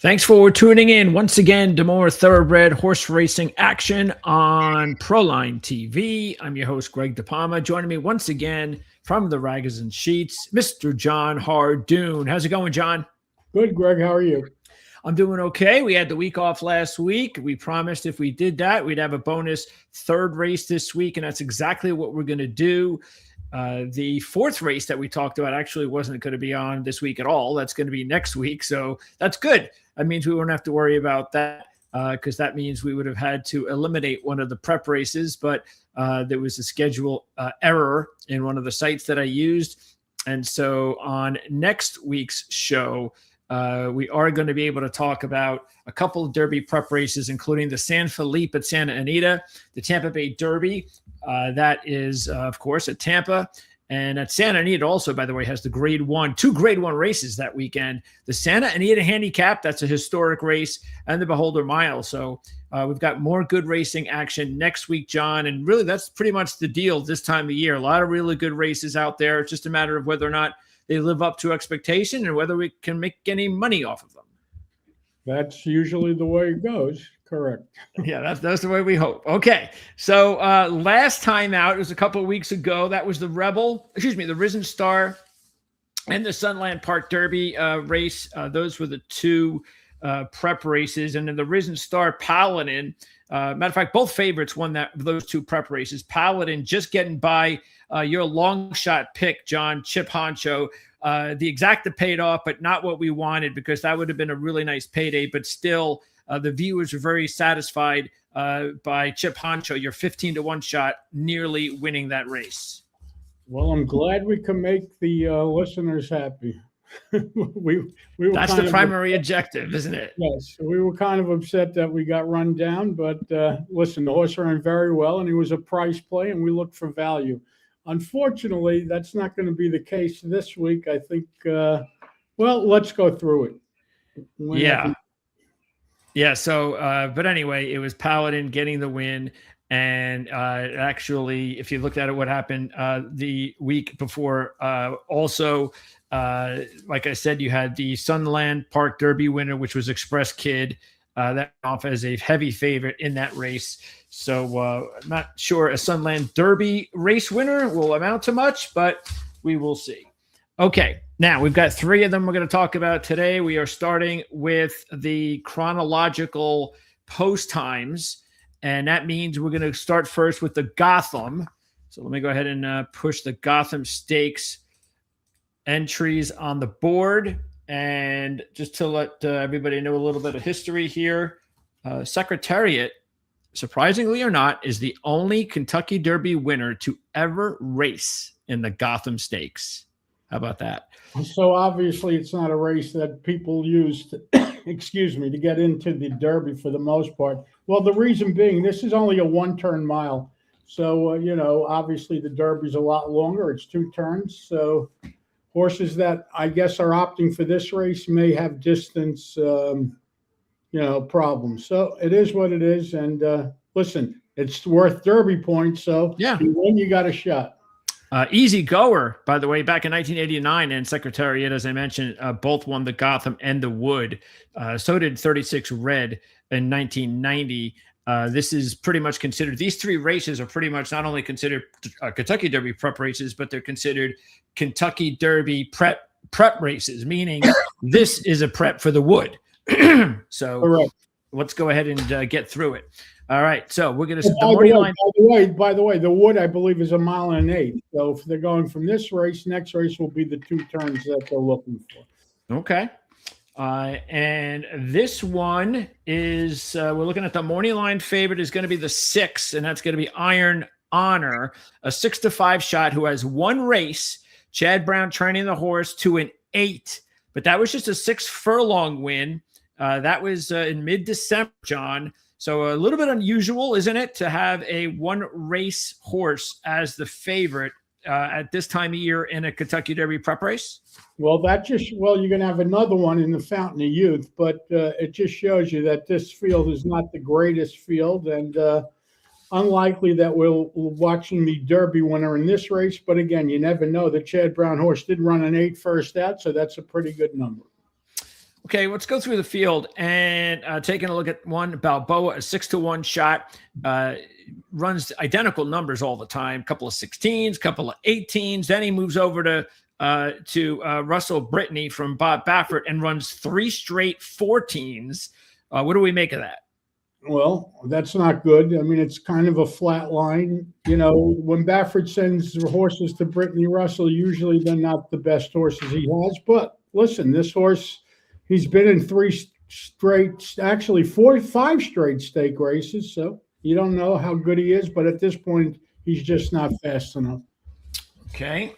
Thanks for tuning in once again to more Thoroughbred horse racing action on Proline TV. I'm your host, Greg DePalma. Joining me once again from the Ragozin sheets, Mr. Jon Hardoon. How's it going, John? Good, Greg. How are you? I'm doing okay. We had the week off last week. We promised if we did that, we'd have a bonus third race this week, and that's exactly what we're going to do. The fourth race that we talked about actually wasn't going to be on this week at all. That's going to be next week, so that's good. That means we won't have to worry about that because that means we would have had to eliminate one of the prep races, but there was a schedule error in one of the sites that I used. And so on next week's show, we are going to be able to talk about a couple of Derby prep races, including the San Felipe at Santa Anita, the Tampa Bay Derby. That is, of course, at Tampa. And at Santa Anita also, by the way, has the two Grade 1 races that weekend. The Santa Anita Handicap, that's a historic race, and the Beholder Mile. So we've got more good racing action next week, John. And really, that's pretty much the deal this time of year. A lot of really good races out there. It's just a matter of whether or not they live up to expectation and whether we can make any money off of them. That's usually the way it goes. Correct. Yeah, that's the way we hope. Okay, so last time out, it was a couple of weeks ago. That was the Risen Star and the Sunland Park Derby race. Those were the two prep races. And then the Risen Star Paladin, matter of fact, both favorites won those two prep races. Paladin just getting by your long shot pick, John, Chip Honcho. The exacta paid off, but not what we wanted because that would have been a really nice payday. But still, the viewers were very satisfied by Chip Honcho, your 15-1 shot, nearly winning that race. Well, I'm glad we can make the listeners happy. we were That's the primary objective, isn't it? Yes. We were kind of upset that we got run down, but listen, the horse ran very well, and he was a price play, and we looked for value. Unfortunately, that's not going to be the case this week. I think, well, let's go through it. Yeah. So, but anyway, it was Paladin getting the win. And actually, if you looked at it, what happened the week before, also, like I said, you had the Sunland Park Derby winner, which was Express Kid. That went off as a heavy favorite in that race. So I'm not sure a Sunland Derby race winner will amount to much, but we will see. Okay, now we've got three of them we're going to talk about today. We are starting with the chronological post times, and that means we're going to start first with the Gotham. So let me go ahead and push the Gotham Stakes entries on the board. And just to let everybody know a little bit of history here, Secretariat, surprisingly or not, is the only Kentucky Derby winner to ever race in the Gotham Stakes. How about that? So obviously it's not a race that people use to, to get into the Derby for the most part. Well, the reason being, this is only a one-turn mile. So, obviously the Derby's a lot longer. It's two turns. So horses that I guess are opting for this race may have distance, problems. So it is what it is. And listen, it's worth Derby points. So yeah, you win, you got a shot. Easy Goer, by the way, back in 1989, and Secretariat, as I mentioned, both won the Gotham and the Wood. So did 36 Red in 1990. This is pretty much considered, these three races are pretty much not only considered Kentucky Derby prep races, but they're considered Kentucky Derby prep races, meaning this is a prep for the Wood. So correct. Let's go ahead and get through it. All right, so we're going to. By the way, the Wood, I believe, is 1.1 miles. So if they're going from this race, next race will be the two turns that they're looking for. Okay. And this one is we're looking at the morning line favorite is going to be the 6, and that's going to be Iron Honor, a 6-5 shot who has one race. Chad Brown training the horse to an 8, but that was just a 6 furlong win. That was in mid-December, John. So a little bit unusual, isn't it, to have a one-race horse as the favorite at this time of year in a Kentucky Derby prep race? Well, you're going to have another one in the Fountain of Youth, but it just shows you that this field is not the greatest field, and unlikely that we're watching the Derby winner in this race. But again, you never know. The Chad Brown horse did run an 8 first out, so that's a pretty good number. Okay, let's go through the field and taking a look at one Balboa, a 6-1 shot. Runs identical numbers all the time. Couple of 16s, couple of 18s. Then he moves over to Russell Brittany from Bob Baffert and runs 3 straight 14s. What do we make of that? Well, that's not good. I mean, it's kind of a flat line. You know, when Baffert sends horses to Brittany Russell, usually they're not the best horses he has. But listen, this horse, he's been in 3 straight, actually 5 straight stake races. So you don't know how good he is, but at this point, he's just not fast enough. Okay.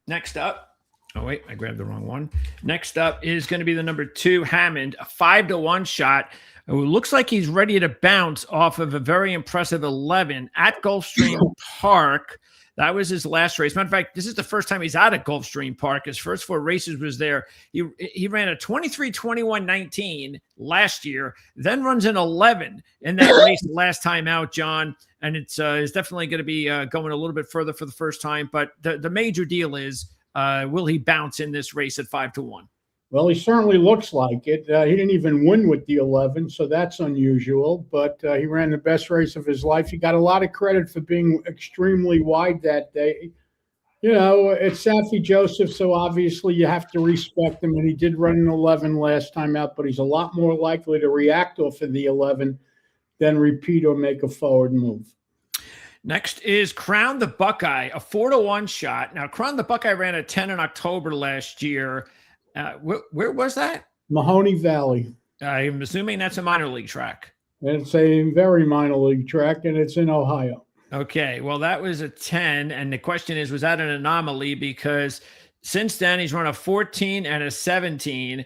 Next up. Oh, wait, I grabbed the wrong one. Next up is going to be the number 2, Hammond, a 5-1 shot. It looks like he's ready to bounce off of a very impressive 11 at Gulfstream Park. That was his last race. Matter of fact, this is the first time he's out at Gulfstream Park. His first 4 races was there. He ran a 23-21-19 last year, then runs an 11 in that race last time out, John. And it's definitely going to be going a little bit further for the first time. But the major deal is, will he bounce in this race at 5-1? Well, he certainly looks like it. He didn't even win with the 11, so that's unusual. But he ran the best race of his life. He got a lot of credit for being extremely wide that day. You know, it's Safi Joseph, so obviously you have to respect him. And he did run an 11 last time out, but he's a lot more likely to react off of the 11 than repeat or make a forward move. Next is Crown the Buckeye, a 4-1 shot. Now, Crown the Buckeye ran a 10 in October last year. Where was that? Mahoney Valley. I'm assuming that's a minor league track. It's a very minor league track, and it's in Ohio. Okay, well, that was a 10, and the question is, was that an anomaly? Because since then, he's run a 14 and a 17.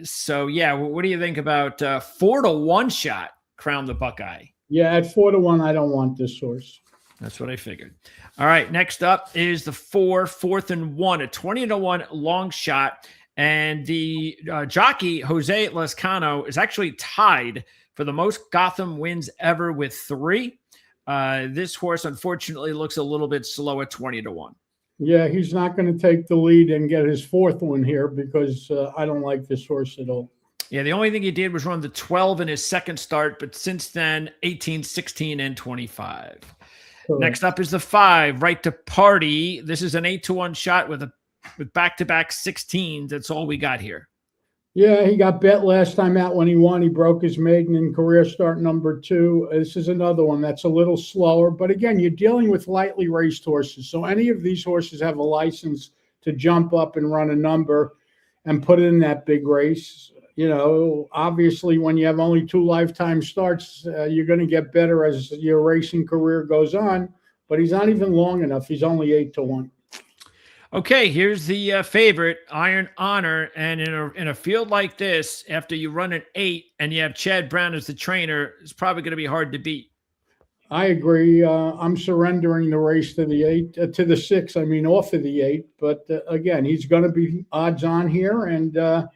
So, yeah, what do you think about 4-1 shot, Crown the Buckeye? Yeah, at 4-1, I don't want this horse. That's what I figured. All right, next up is the 4th and 1, a 20-1 long shot. And the jockey, Jose Lescano, is actually tied for the most Gotham wins ever with 3. This horse, unfortunately, looks a little bit slow at 20-1. Yeah, he's not going to take the lead and get his 4th one here because I don't like this horse at all. Yeah, the only thing he did was run the 12 in his second start, but since then, 18, 16, and 25. Correct. Next up is the 5, Right to Party. This is an 8-1 shot with back-to-back 16s. That's all we got here. Yeah, he got bet last time out when he won. He broke his maiden in career start number 2. This is another one that's a little slower. But again, you're dealing with lightly raced horses. So any of these horses have a license to jump up and run a number and put it in that big race. You know, obviously, when you have only 2 lifetime starts, you're going to get better as your racing career goes on. But he's not even long enough. He's only 8-1. Okay, here's the favorite, Iron Honor. And in a field like this, after you run an 8 and you have Chad Brown as the trainer, it's probably going to be hard to beat. I agree. I'm surrendering the race to the 8, to the 6. I mean, off of the 8. But again, he's going to be odds on here, and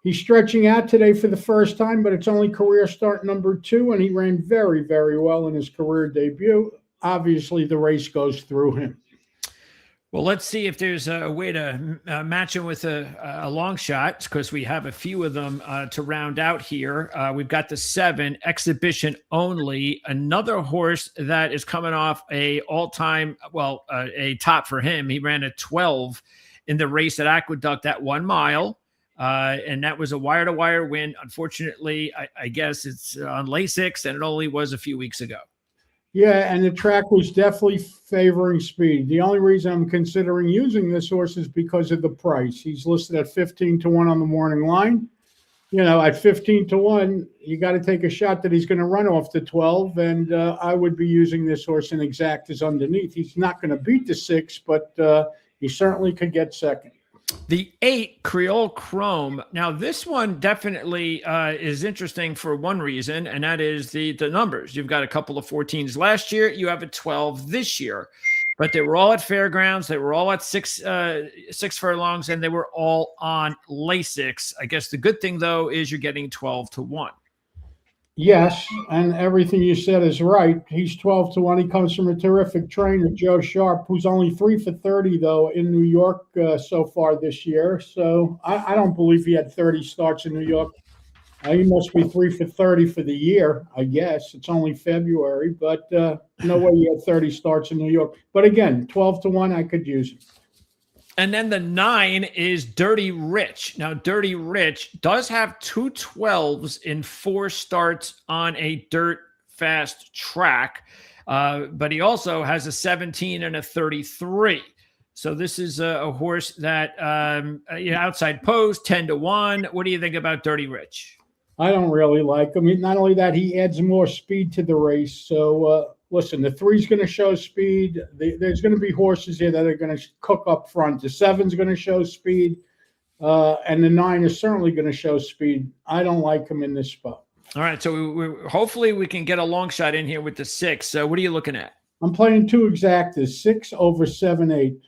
he's stretching out today for the first time, but it's only career start number 2, and he ran very, very well in his career debut. Obviously, the race goes through him. Well, let's see if there's a way to match him with a long shot, because we have a few of them to round out here. We've got the 7, Exhibition Only, another horse that is coming off a all-time, a top for him. He ran a 12 in the race at Aqueduct at 1 mile. And that was a wire-to-wire win. Unfortunately, I guess it's on Lasix, and it only was a few weeks ago. Yeah, and the track was definitely favoring speed. The only reason I'm considering using this horse is because of the price. He's listed at 15-1 on the morning line. You know, at 15-1, you got to take a shot that he's going to run off the 12, and I would be using this horse in exactas underneath. He's not going to beat the 6, but he certainly could get second. The 8, Creole Chrome. Now, this one definitely is interesting for one reason, and that is the numbers. You've got a couple of 14s last year. You have a 12 this year. But they were all at fairgrounds. They were all at six furlongs, and they were all on Lasix. I guess the good thing, though, is you're getting 12-1. Yes, and everything you said is right. He's 12-1. He comes from a terrific trainer, Joe Sharp, who's only 3 for 30 though in New York so far this year. So I don't believe he had 30 starts in New York. He must be 3 for 30 for the year, I guess. It's only February, but no way he had 30 starts in New York. But again, 12-1, I could use him. And then the 9 is Dirty Rich. Now, Dirty Rich does have 2 12s in 4 starts on a dirt fast track, but he also has a 17 and a 33. So this is a horse that outside post 10-1. What do you think about Dirty Rich? I don't really like him. Not only that, he adds more speed to the race. So listen, the 3's going to show speed. There's going to be horses here that are going to cook up front. The 7's going to show speed, and the 9 is certainly going to show speed. I don't like him in this spot. All right, so hopefully we can get a long shot in here with the 6. So what are you looking at? I'm playing 2 exactas, 6 over 7-8.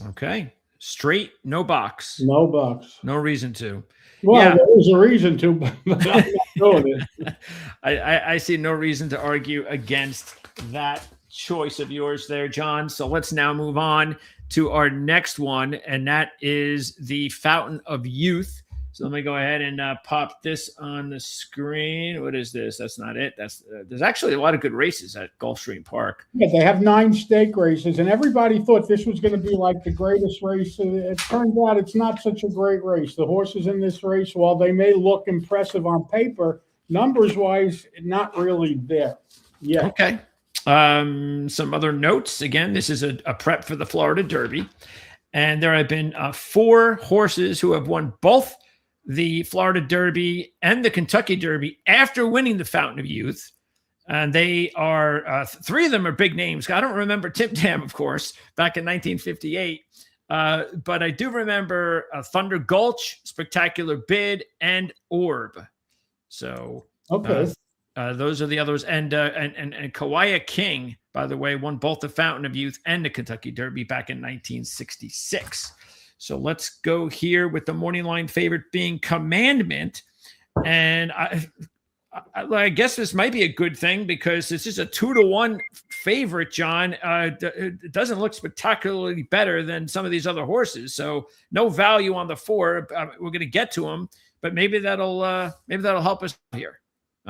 Okay, straight, no box. No box. No reason to. Well, yeah. There's a reason to, but I'm not doing it. I see no reason to argue against that choice of yours there, John. So let's now move on to our next one, and that is the Fountain of Youth. So let me go ahead and pop this on the screen. What is this? That's not it. There's actually a lot of good races at Gulfstream Park. Yeah, they have 9 stake races, and everybody thought this was going to be like the greatest race. It turns out it's not such a great race. The horses in this race, while they may look impressive on paper, numbers-wise, not really there. Yeah. Okay. Some other notes. Again, this is a prep for the Florida Derby, and there have been 4 horses who have won both the Florida Derby and the Kentucky Derby after winning the Fountain of Youth. And they are 3 of them are big names. I don't remember Tim Tam, of course, back in 1958. But I do remember Thunder Gulch, Spectacular Bid, and Orb. So okay. Those are the others. And Kawaya King, by the way, won both the Fountain of Youth and the Kentucky Derby back in 1966. So let's go here with the morning line favorite being Commandment. And I guess this might be a good thing because this is a 2-1 favorite, John. It doesn't look spectacularly better than some of these other horses. So no value on the 4. We're going to get to him, but maybe that'll help us here.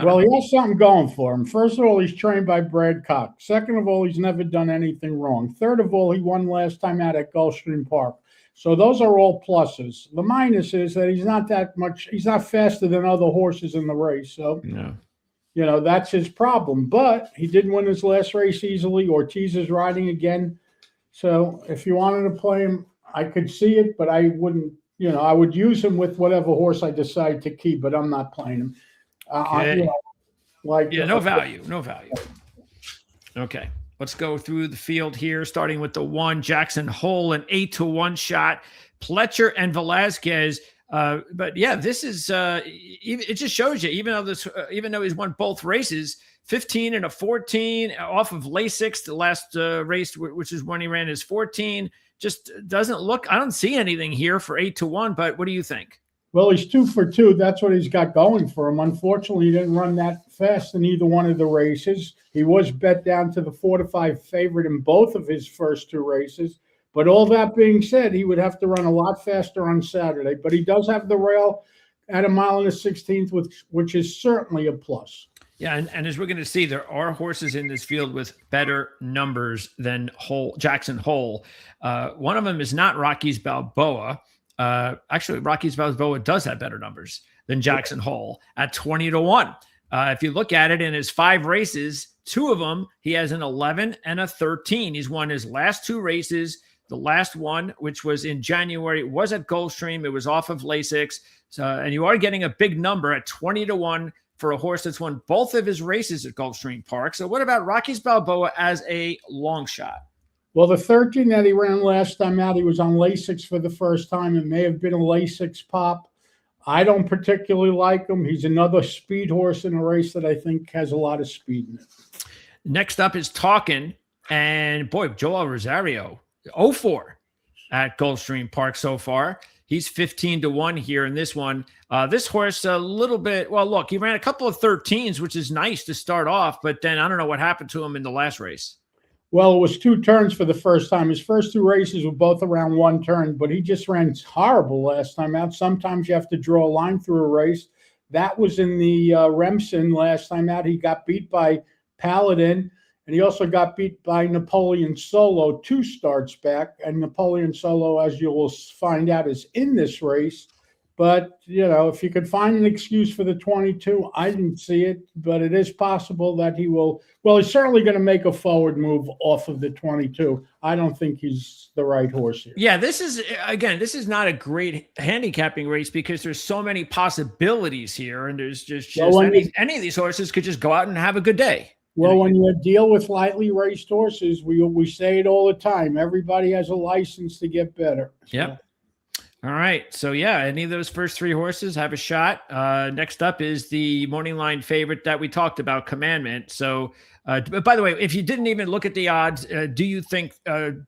Well, he has something going for him. First of all, he's trained by Brad Cox. Second of all, he's never done anything wrong. Third of all, he won last time out at Gulfstream Park. So those are all pluses. The minus is that he's not faster than other horses in the race. So, that's his problem. But he did win his last race easily. Ortiz is riding again. So if you wanted to play him, I could see it, but I wouldn't, I would use him with whatever horse I decide to keep, but I'm not playing him. Okay. No value. Okay. Let's go through the field here, starting with the 1, Jackson Hole, an 8-1 shot. Pletcher and Velazquez. But yeah, this is it just shows you, even though he's won both races, 15 and a 14 off of Lasix, the last race, which is when he ran his 14, just doesn't look. I don't see anything here for 8-1. But what do you think? Well, he's 2 for 2. That's what he's got going for him. Unfortunately, he didn't run that fast in either one of the races. He was bet down to the 4-5 favorite in both of his first 2 races. But all that being said, he would have to run a lot faster on Saturday. But he does have the rail at 1 1/16, which is certainly a plus. Yeah, and as we're going to see, there are horses in this field with better numbers than Jackson Hole. One of them is not Rocky's Balboa. Actually, Rocky's Balboa does have better numbers than Jackson Hole at 20-1. If you look at it in his 5 races, 2 of them, he has an 11 and a 13. He's won his last 2 races. The last one, which was in January, was at Gulfstream. It was off of Lasix. And you are getting a big number at 20-1 for a horse that's won both of his races at Gulfstream Park. So what about Rocky's Balboa as a long shot? Well, the 13 that he ran last time out, he was on Lasix for the first time. It may have been a Lasix pop. I don't particularly like him. He's another speed horse in a race that I think has a lot of speed in it. Next up is Talkin'. And boy, Joel Rosario, 0-4 at Gulfstream Park so far. He's 15-1 here in this one. This horse a little bit, well, look, he ran a couple of 13s, which is nice to start off, but then I don't know what happened to him in the last race. Well, it was 2 turns for the first time. His first 2 races were both around 1 turn, but he just ran horrible last time out. Sometimes you have to draw a line through a race. That was in the Remsen last time out. He got beat by Paladin, and he also got beat by Napoleon Solo 2 starts back. And Napoleon Solo, as you will find out, is in this race. But, if you could find an excuse for the 22, I didn't see it. But it is possible that he will. Well, he's certainly going to make a forward move off of the 22. I don't think he's the right horse here. Yeah, this is not a great handicapping race because there's so many possibilities here. And there's just any of these horses could just go out and have a good day. Well, when you deal with lightly raced horses, we say it all the time. Everybody has a license to get better. So. Yep. All right. So, yeah, any of those first 3 horses have a shot. Next up is the morning line favorite that we talked about, Commandment. So, by the way, if you didn't even look at the odds, do you think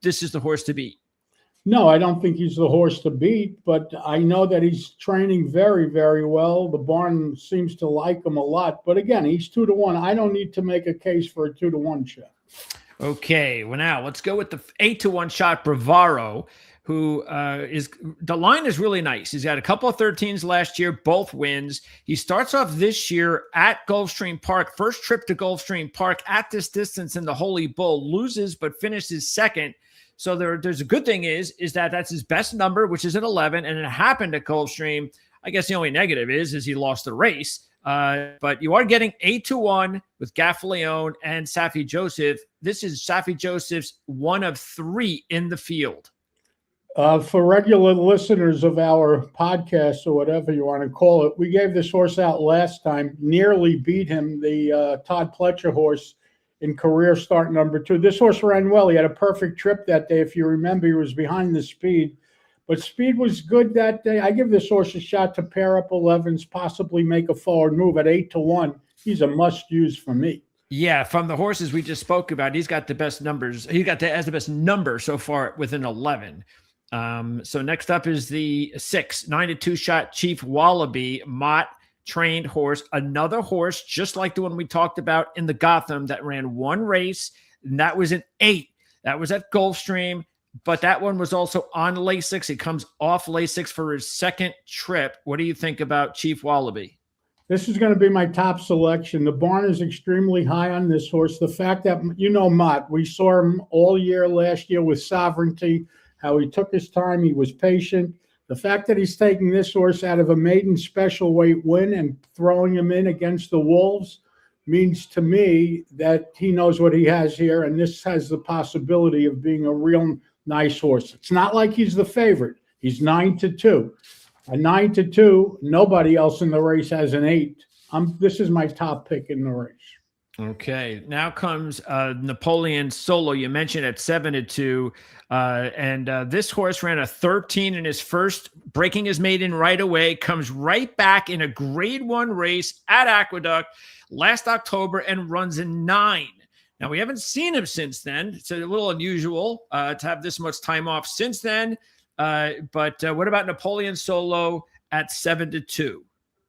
this is the horse to beat? No, I don't think he's the horse to beat, but I know that he's training very, very well. The barn seems to like him a lot. But again, he's 2-1. I don't need to make a case for a 2-1 shot. Okay. Well, now let's go with the 8-1 shot, Bravaro, who the line is really nice. He's got a couple of 13s last year, both wins. He starts off this year at Gulfstream Park, first trip to Gulfstream Park at this distance in the Holy Bull, loses but finishes second. So there's a good thing is that that's his best number, which is an 11, and it happened at Gulfstream. I guess the only negative is he lost the race. But you are getting 8-1 with Gaffaleone and Safi Joseph. This is Safi Joseph's 1 of 3 in the field. For regular listeners of our podcast or whatever you want to call it, we gave this horse out last time, nearly beat him, the Todd Pletcher horse in career start number 2. This horse ran well. He had a perfect trip that day. If you remember, he was behind the speed, but speed was good that day. I give this horse a shot to pair up 11s, possibly make a forward move at 8-1. He's a must use for me. Yeah, from the horses we just spoke about, he's got the best numbers. Has the best number so far with an 11. So next up is the 6, 9-2 shot Chief Wallaby, Mott trained horse, another horse just like the one we talked about in the Gotham that ran 1 race, and that was an 8. That was at Gulfstream, but that one was also on Lasix. He comes off Lasix for his second trip. What do you think about Chief Wallaby? This is going to be my top selection. The barn is extremely high on this horse. The fact that, Mott, we saw him all year last year with Sovereignty, how he took his time, he was patient. The fact that he's taking this horse out of a maiden special weight win and throwing him in against the Wolves means to me that he knows what he has here, and this has the possibility of being a real nice horse. It's not like he's the favorite. He's 9-2. A 9-2, nobody else in the race has an 8. This is my top pick in the race. Okay, now comes Napoleon Solo. You mentioned at 7-2, and this horse ran a 13 in his first, breaking his maiden right away. Comes right back in a Grade 1 race at Aqueduct last October and runs a 9. Now we haven't seen him since then. It's a little unusual to have this much time off since then. But what about Napoleon Solo at 7-2?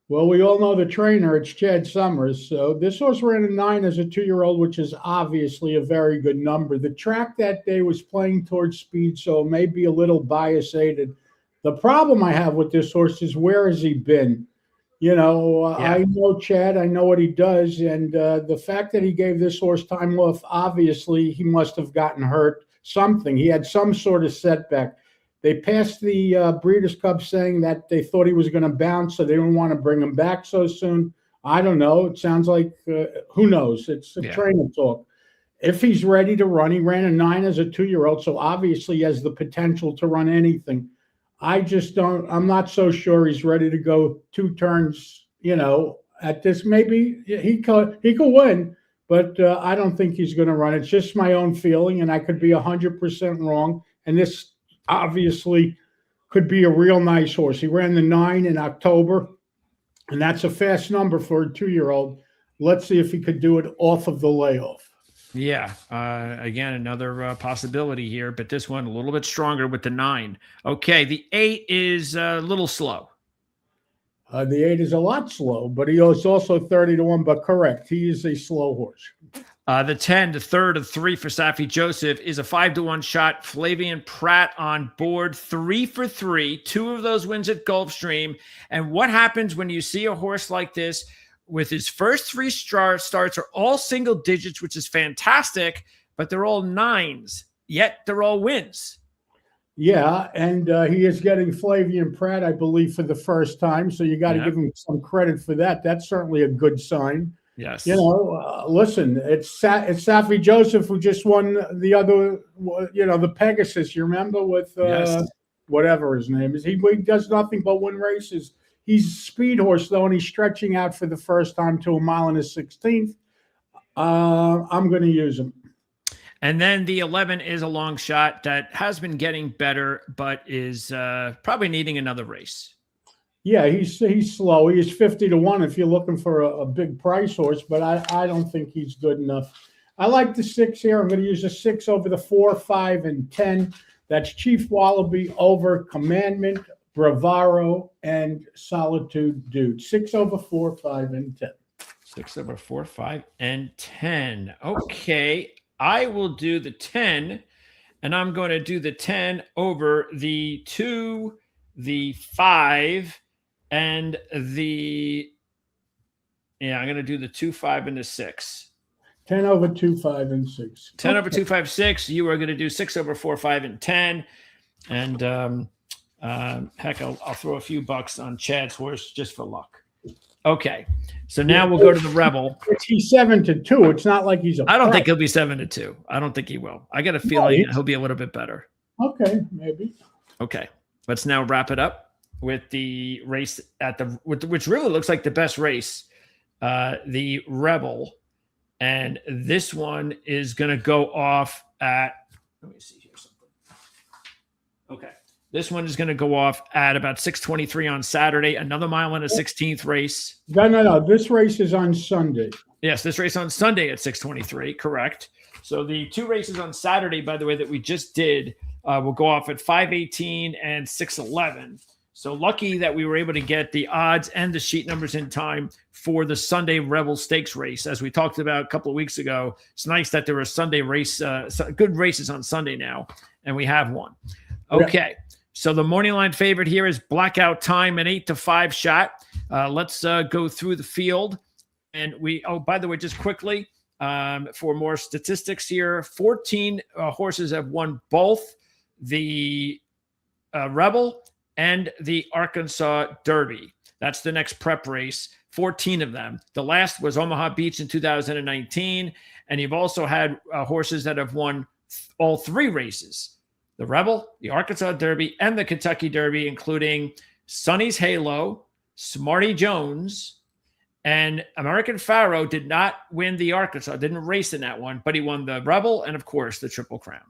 Well, we all know the trainer. It's Chad Summers. So this horse ran a 9 as a 2-year-old, which is obviously a very good number. The track that day was playing towards speed, so it may be a little bias-aided. The problem I have with this horse is where has he been? I know Chad. I know what he does. And the fact that he gave this horse time off, obviously he must have gotten hurt, something. He had some sort of setback. They passed the Breeders' Cup saying that they thought he was going to bounce, so they didn't want to bring him back so soon. I don't know. It sounds like, who knows? It's a trainer talk. If he's ready to run, he ran a 9 as a 2-year-old, so obviously he has the potential to run anything. I'm not so sure he's ready to go 2 turns, at this. Maybe he could win, but I don't think he's going to run. It's just my own feeling, and I could be 100% wrong. And this obviously could be a real nice horse. He ran the 9 in October, and that's a fast number for a 2-year-old. Let's see if he could do it off of the layoff. Yeah. Again, another possibility here, but this one a little bit stronger with the 9. Okay. The 8 is a little slow. The 8 is a lot slow, but he is also 30-1, but correct. He is a slow horse. The 10, the third of 3 for Safi Joseph, is a 5-1 shot. Flavian Pratt on board, 3 for 3. 2 of those wins at Gulfstream. And what happens when you see a horse like this with his first 3 starts are all single digits, which is fantastic, but they're all 9s, yet they're all wins. Yeah, and he is getting Flavian Pratt, I believe, for the first time. So you got to give him some credit for that. That's certainly a good sign. Yes. You know, listen, it's Safi Joseph who just won the other, the Pegasus. You remember with whatever his name is. He does nothing but win races. He's a speed horse, though, and he's stretching out for the first time to 1 mile and a 16th. I'm going to use him. And then the 11 is a long shot that has been getting better, but is probably needing another race. Yeah, he's slow. He is 50-1 if you're looking for a big price horse, but I don't think he's good enough. I like the 6 here. I'm going to use a 6 over the 4, 5, and 10. That's Chief Wallaby over Commandment, Bravaro, and Solitude Dude. 6 over 4, 5, and 10. 6 over 4, 5, and 10. Okay. I will do the 10, and I'm going to do the 10 over the 2, the 5, and the, I'm going to do the 2, 5, and the 6. 10 over 2, 5, and 6. 10 over 2, 5, 6. You are going to do 6 over 4, 5, and 10. And heck, I'll throw a few bucks on Chad's horse just for luck. Okay, so now we'll go to the Rebel. He's 7-2. It's not like he's I don't think he'll be 7-2. I don't think he will. I got a feeling he'll be a little bit better. Okay, maybe. Okay, let's now wrap it up with the race which really looks like the best race, the Rebel, and this one is going to go off at. Let me see here something. Okay. This one is going to go off at about 6:23 on Saturday. Another mile and a 16th race. No. This race is on Sunday. Yes, this race on Sunday at 6:23. Correct. So the 2 races on Saturday, by the way, that we just did, will go off at 5:18 and 6:11. So lucky that we were able to get the odds and the sheet numbers in time for the Sunday Rebel Stakes race. As we talked about a couple of weeks ago, it's nice that there were Sunday race, good races on Sunday now, and we have one. Okay. Yeah. So the morning line favorite here is Blackout Time, an 8-5 shot. Let's go through the field. And by the way, just quickly, for more statistics here, 14 horses have won both the Rebel and the Arkansas Derby. That's the next prep race. 14 of them. The last was Omaha Beach in 2019. And you've also had horses that have won all 3 races. The Rebel, the Arkansas Derby, and the Kentucky Derby, including Sonny's Halo, Smarty Jones, and American Pharaoh did not win the Arkansas, didn't race in that one, but he won the Rebel and, of course, the Triple Crown.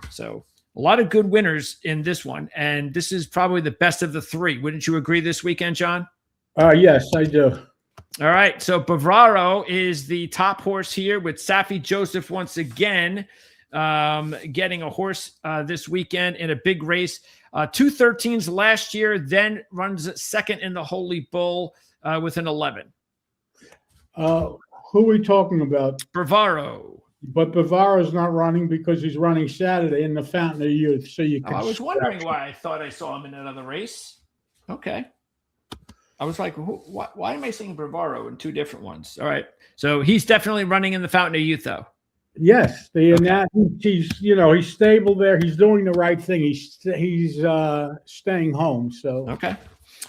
So a lot of good winners in this one, and this is probably the best of the 3. Wouldn't you agree this weekend, John? Yes, I do. All right, so Bavaro is the top horse here with Safi Joseph once again. Getting a horse this weekend in a big race. 2 13s last year, then runs second in the Holy Bull with an 11. Who are we talking about? Bavaro. But Bavaro's not running because he's running Saturday in the Fountain of Youth. So you can. I was wondering why I thought I saw him in another race. Okay. I was like, why am I seeing Bavaro in 2 different ones? All right. So he's definitely running in the Fountain of Youth, though. Yes, he's he's stable there. He's doing the right thing. He's staying home. So okay,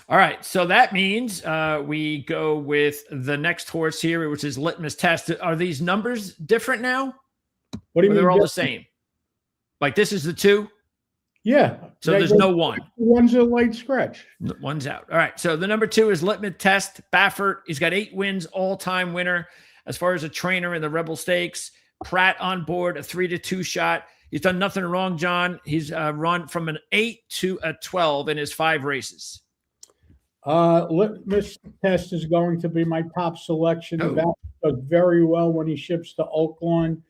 all right. So that means we go with the next horse here, which is Litmus Test. Are these numbers different now? What do you mean? They're all the same. Like this is the 2. Yeah. So there's no 1. One's a late scratch. One's out. All right. So the number 2 is Litmus Test. Baffert. He's got 8 wins, all-time winner as far as a trainer in the Rebel Stakes. Pratt on board, a 3-2 shot. He's done nothing wrong, John. He's run from an 8 to a 12 in his 5 races. Litmus Test is going to be my top selection. That does very well when he ships to Oaklawn.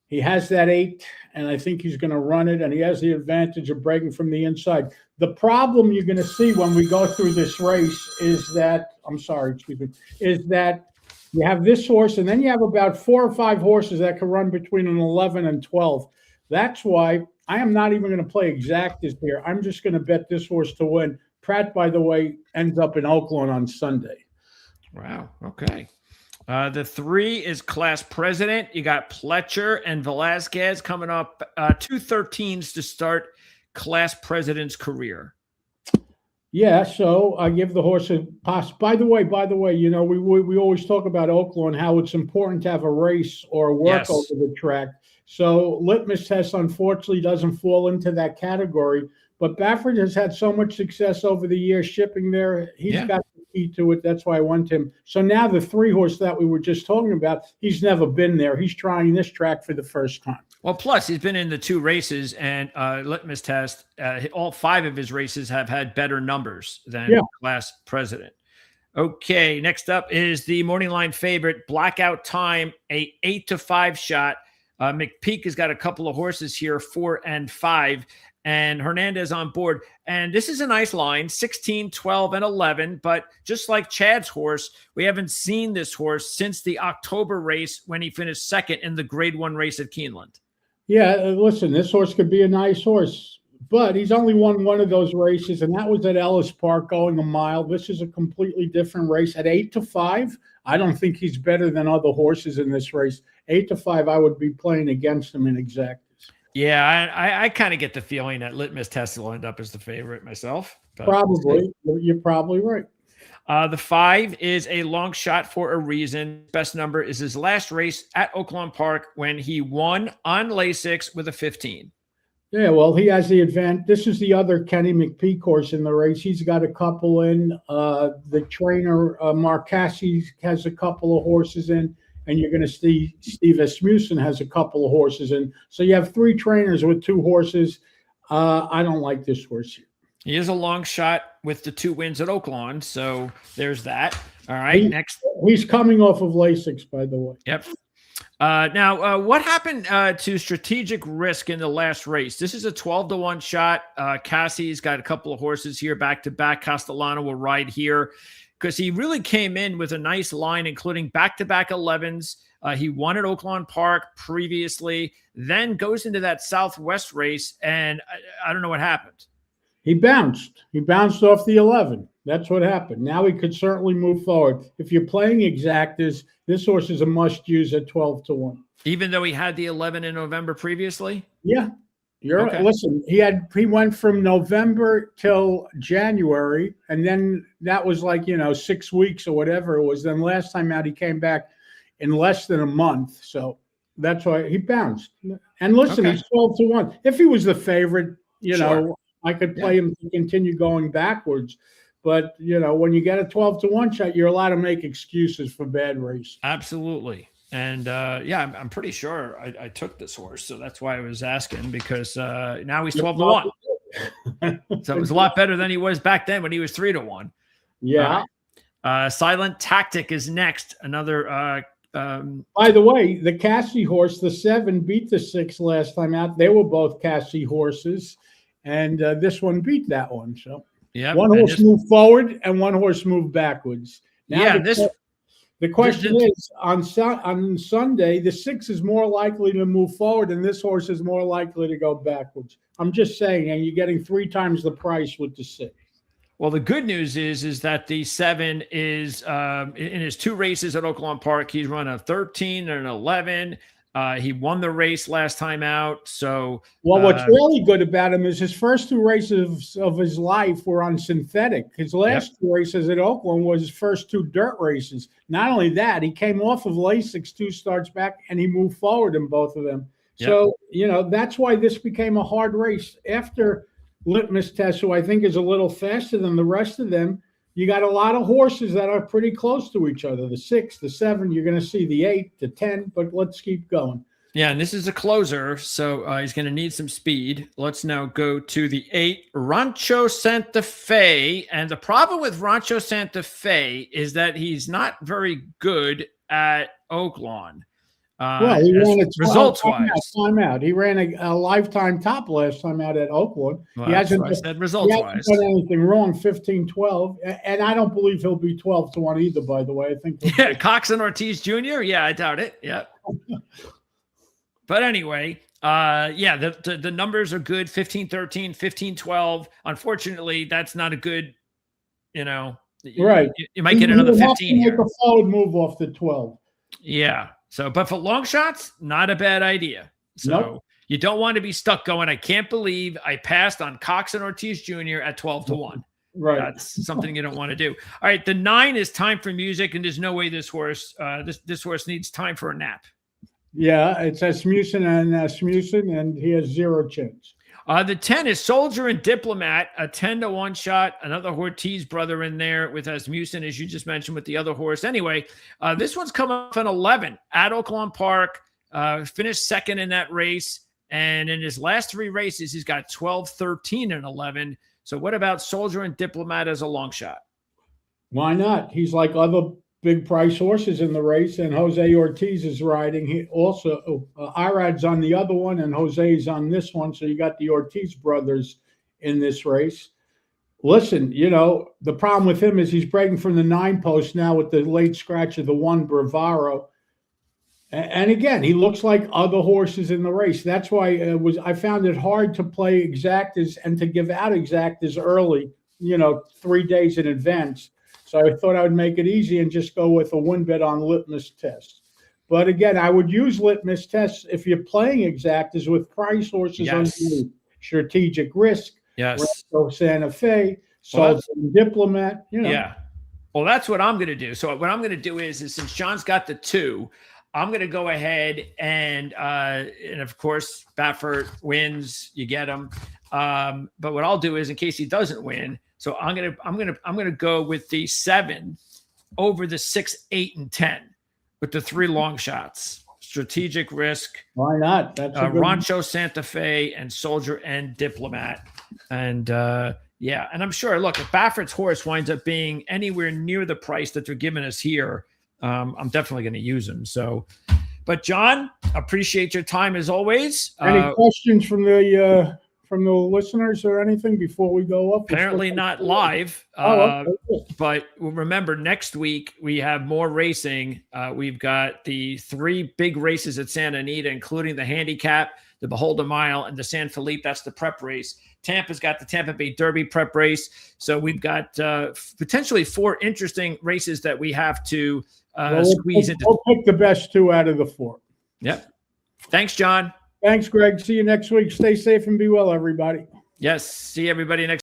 He has that 8, and I think he's going to run it, and he has the advantage of breaking from the inside. The problem you're going to see when we go through this race is that, I'm sorry, excuse me, is that you have this horse, and then you have about 4 or 5 horses that can run between an 11 and 12. That's why I am not even going to play exactas here. I'm just going to bet this horse to win. Pratt, by the way, ends up in Oakland on Sunday. Wow. Okay. The 3 is Class President. You got Pletcher and Velasquez coming up. 2 13s to start Class President's career. Yeah, so I give the horse a pass. By the way, you know, we always talk about Oakland, how it's important to have a race or a work over the track. So Litmus Test, unfortunately, doesn't fall into that category. But Baffert has had so much success over the years shipping there. He's got the key to it. That's why I want him. So now the 3 horse that we were just talking about, he's never been there. He's trying this track for the first time. Well, plus he's been in the 2 races, and Litmus Test, all 5 of his races have had better numbers than Class President. Okay, next up is the morning line favorite, Blackout Time, a 8-5 shot. McPeak has got a couple of horses here, 4 and 5. And Hernandez on board. And this is a nice line, 16, 12, and 11. But just like Chad's horse, we haven't seen this horse since the October race when he finished 2nd in the Grade 1 race at Keeneland. Yeah, listen, this horse could be a nice horse. But he's only won one of those races, and that was at Ellis Park going a mile. This is a completely different race. At 8-5, I don't think he's better than other horses in this race. 8-5, I would be playing against him in exactas. Yeah, I kind of get the feeling that Litmus Test will end up as the favorite myself. Probably. You're probably right. The 5 is a long shot for a reason. Best number is his last race at Oaklawn Park when he won on Lasix with a 15. Yeah, well, he has the advantage. This is the other Kenny McPeak horse in the race. He's got a couple in. The trainer, Marcassi, has a couple of horses in. And you're going to see Steve Asmussen has a couple of horses in. So you have 3 trainers with 2 horses. I don't like this horse here. He is a long shot with the 2 wins at Oaklawn. So there's that. All right, next. He's coming off of Lasix, by the way. Yep. Now, what happened to Strategic Risk in the last race? This is a 12-1 shot. Cassie's got a couple of horses here back-to-back. Castellano will ride here, because he really came in with a nice line, including back-to-back 11s. He won at Oaklawn Park previously, then goes into that Southwest race, and I don't know what happened. He bounced. He bounced off the 11. That's what happened. Now he could certainly move forward. If you're playing exactas, this horse is a must-use at 12-1. Even though he had the 11 in November previously? Yeah. Listen, he went from November till January, and then that was like, 6 weeks or whatever it was. Then last time out, he came back in less than a month. So that's why he bounced. And listen, he's 12-1. If he was the favorite, I could play him to continue going backwards. But, when you get a 12-1 shot, you're allowed to make excuses for bad race. Absolutely. And I'm pretty sure I took this horse, so that's why I was asking, because now he's 12-1. So it was a lot better than he was back then when he was 3-1. Yeah. Silent Tactic is next. Another. By the way, the Cassie horse, the 7 beat the 6 last time out. They were both Cassie horses, and this one beat that one. So one horse moved forward and one horse moved backwards. Now the question is, on Sunday, the 6 is more likely to move forward, and this horse is more likely to go backwards. I'm just saying, and you're getting 3 times the price with the 6. Well, the good news is that the 7 is in his 2 races at Oaklawn Park. He's run a 13 and an 11. He won the race last time out. So, what's really good about him is his first 2 races of his life were on synthetic. His last 2 races at Oakland was his first 2 dirt races. Not only that, he came off of Lasix 2 starts back, and he moved forward in both of them. Yep. So, that's why this became a hard race. After Litmus Test, who I think is a little faster than the rest of them, you got a lot of horses that are pretty close to each other. The 6, the 7, you're going to see the 8, the 10, but let's keep going. Yeah, and this is a closer, so he's going to need some speed. Let's now go to the 8, Rancho Santa Fe. And the problem with Rancho Santa Fe is that he's not very good at Oaklawn. Well, he ran a results-wise. Timeout. He ran a lifetime top last time out at Oakland. Well, he hasn't results-wise done anything wrong. 15-12, and I don't believe he'll be 12-1 either. By the way, I think. Cox and Ortiz Jr. Yeah, I doubt it. Yeah. But anyway, the numbers are good. 15-13, 15-12. Unfortunately, that's not a good. Right. You might get another 15 have to here. Make a forward move off the 12. Yeah. So, but for long shots, not a bad idea. So you don't want to be stuck going, I can't believe I passed on Cox and Ortiz Jr. at 12-1. Right. That's something you don't want to do. All right. The 9 is Time for Music, and there's no way this horse, this horse needs time for a nap. Yeah, it's Asmussen, and he has 0 chance. The 10 is Soldier and Diplomat, a 10-1 shot. Another Ortiz brother in there with Asmussen, as you just mentioned, with the other horse. Anyway, this one's come up an 11 at Oaklawn Park, finished second in that race. And in his last 3 races, he's got 12, 13, and 11. So what about Soldier and Diplomat as a long shot? Why not? He's like other big price horses in the race, and Jose Ortiz is riding. He also Irad's on the other one, and Jose's on this one. So you got the Ortiz brothers in this race. Listen, the problem with him is he's breaking from the 9 post now with the late scratch of the 1 Bravaro. And again, he looks like other horses in the race. That's why I found it hard to play exactas and to give out exactas early, 3 days in advance. So I thought I would make it easy and just go with a win bet on litmus tests. But again, I would use litmus tests if you're playing exactas with price horses underneath. Strategic Risk, Santa Fe, Soldier and Diplomat. Yeah. Well, that's what I'm going to do. So what I'm going to do is since John's got the 2, I'm going to go ahead and of course, Baffert wins, you get him. But what I'll do is, in case he doesn't win, so I'm gonna go with the 7 over the 6, 8, and 10 with the 3 long shots. Strategic Risk. Why not? That's a good Rancho Santa Fe and Soldier and Diplomat. And and I'm sure. Look, if Baffert's horse winds up being anywhere near the price that they're giving us here, I'm definitely going to use him. So, but John, appreciate your time as always. Any questions from the listeners or anything before we go up? Apparently not live. Okay. But remember, next week we have more racing. We've got the 3 big races at Santa Anita, including the handicap, the Beholder Mile, and the San Felipe. That's the prep race. Tampa's got the Tampa Bay Derby prep race. So we've got potentially 4 interesting races that we have to squeeze into. We'll pick the best 2 out of the 4. Yep. Thanks, John. Thanks, Greg. See you next week. Stay safe and be well, everybody. Yes. See everybody next